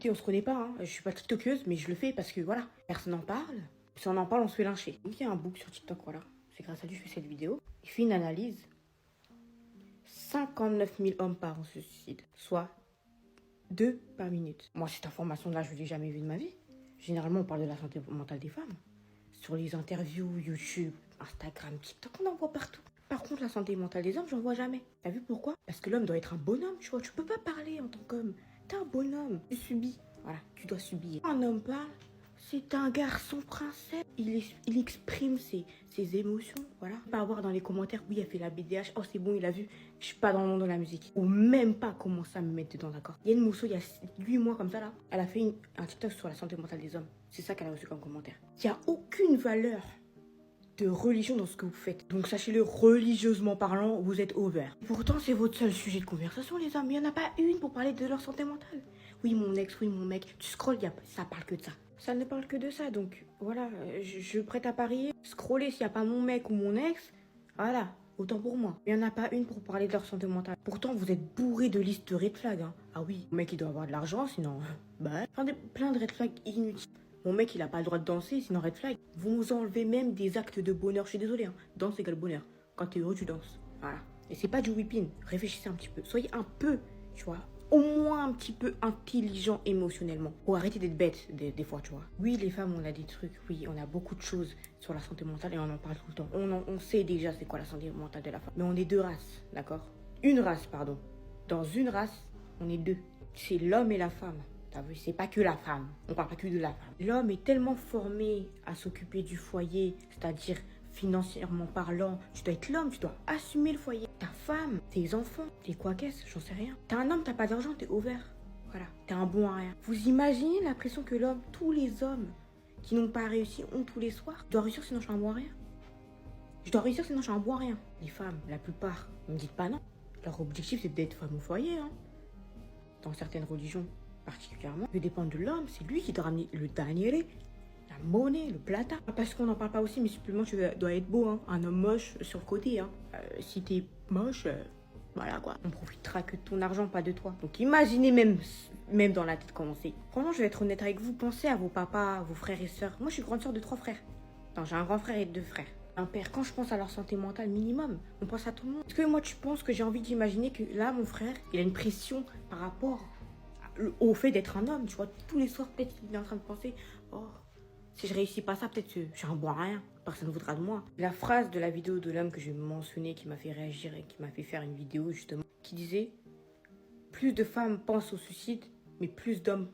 écoutez, on se connaît pas, hein. Je suis pas tiktokeuse, mais je le fais parce que voilà, personne n'en parle. Si on en parle, on se fait lyncher. Donc il y a un book sur TikTok, voilà. C'est grâce à lui que je fais cette vidéo. Il fait une analyse. 59 000 hommes par an se suicident, soit 2 par minute. Moi, cette information-là, je ne l'ai jamais vue de ma vie. Généralement, on parle de la santé mentale des femmes. Sur les interviews, YouTube, Instagram, TikTok, on en voit partout. Par contre, la santé mentale des hommes, j'en vois jamais. T'as vu pourquoi? Parce que l'homme doit être un bonhomme, tu vois. Tu peux pas parler en tant qu'homme. T'es un bonhomme. Tu subis. Voilà, tu dois subir. Un homme parle, c'est un garçon princesse. Il exprime ses émotions, voilà. Pas avoir dans les commentaires, oui, elle fait la BDH. Oh, c'est bon, il a vu. Je suis pas dans le monde de la musique. Ou même pas commencer à me mettre dedans, d'accord. Il y a une mousseau, il y a 8 mois comme ça, là. Elle a fait un TikTok sur la santé mentale des hommes. C'est ça qu'elle a reçu comme commentaire. Il n'y a aucune valeur de religion dans ce que vous faites. Donc sachez-le, religieusement parlant, vous êtes over. Pourtant, c'est votre seul sujet de conversation, les hommes. Il n'y en a pas une pour parler de leur santé mentale. Oui, mon ex, oui, mon mec. Tu scrolles, ça parle que de ça. Ça ne parle que de ça, donc voilà, je prête à parier. Scroller s'il n'y a pas mon mec ou mon ex, voilà, autant pour moi. Il n'y en a pas une pour parler de leur santé mentale. Pourtant, vous êtes bourré de listes de red flags. Hein. Ah oui, mon mec, il doit avoir de l'argent, sinon... Bah, plein de red flags inutiles. Mon mec, il a pas le droit de danser, sinon red flag. Vous enlevez même des actes de bonheur. Je suis désolée, hein. Danse égale bonheur. Quand t'es heureux, tu danses. Voilà. Et c'est pas du whipping. Réfléchissez un petit peu. Soyez un peu, tu vois, au moins un petit peu intelligent émotionnellement. Pour arrêter d'être bête des fois, tu vois. Oui, les femmes, on a des trucs. Oui, on a beaucoup de choses sur la santé mentale et on en parle tout le temps. On sait déjà c'est quoi la santé mentale de la femme. Mais on est deux races, d'accord? Une race, pardon. Dans une race, on est deux. C'est l'homme et la femme. C'est pas que la femme, on parle pas que de la femme. L'homme est tellement formé à s'occuper du foyer, c'est-à-dire financièrement parlant, tu dois être l'homme, tu dois assumer le foyer. Ta femme, tes enfants, tes quoi qu'est-ce, j'en sais rien. T'es un homme, t'as pas d'argent, t'es over. Voilà, t'es un bon à rien. Vous imaginez la pression que l'homme, tous les hommes qui n'ont pas réussi ont tous les soirs? Je dois réussir sinon je suis un bon à rien. Je dois réussir sinon je suis un bon à rien. Les femmes, la plupart, ne me dites pas non. Leur objectif c'est d'être femme au foyer, hein. Dans certaines religions particulièrement, ça dépend de l'homme, c'est lui qui doit ramener le daniele, la monnaie, le plata. Parce qu'on n'en parle pas aussi, mais supplément, tu dois être beau, hein. Un homme moche sur le côté, hein. Si t'es moche, voilà quoi. On profitera que de ton argent, pas de toi. Donc imaginez même dans la tête comment c'est. Franchement, je vais être honnête avec vous, pensez à vos papas, vos frères et sœurs. Moi, je suis grande sœur de 3 frères. Non, j'ai un grand frère et 2 frères. Un père, quand je pense à leur santé mentale minimum, on pense à tout le monde. Est-ce que moi, tu penses que j'ai envie d'imaginer que là, mon frère, il a une pression par rapport au fait d'être un homme, tu vois, tous les soirs, peut-être qu'il est en train de penser, oh, si je réussis pas ça, peut-être que je suis un bon à rien, personne ne voudra de moi. La phrase de la vidéo de l'homme que j'ai mentionné, qui m'a fait réagir et qui m'a fait faire une vidéo, justement, qui disait, plus de femmes pensent au suicide, mais plus d'hommes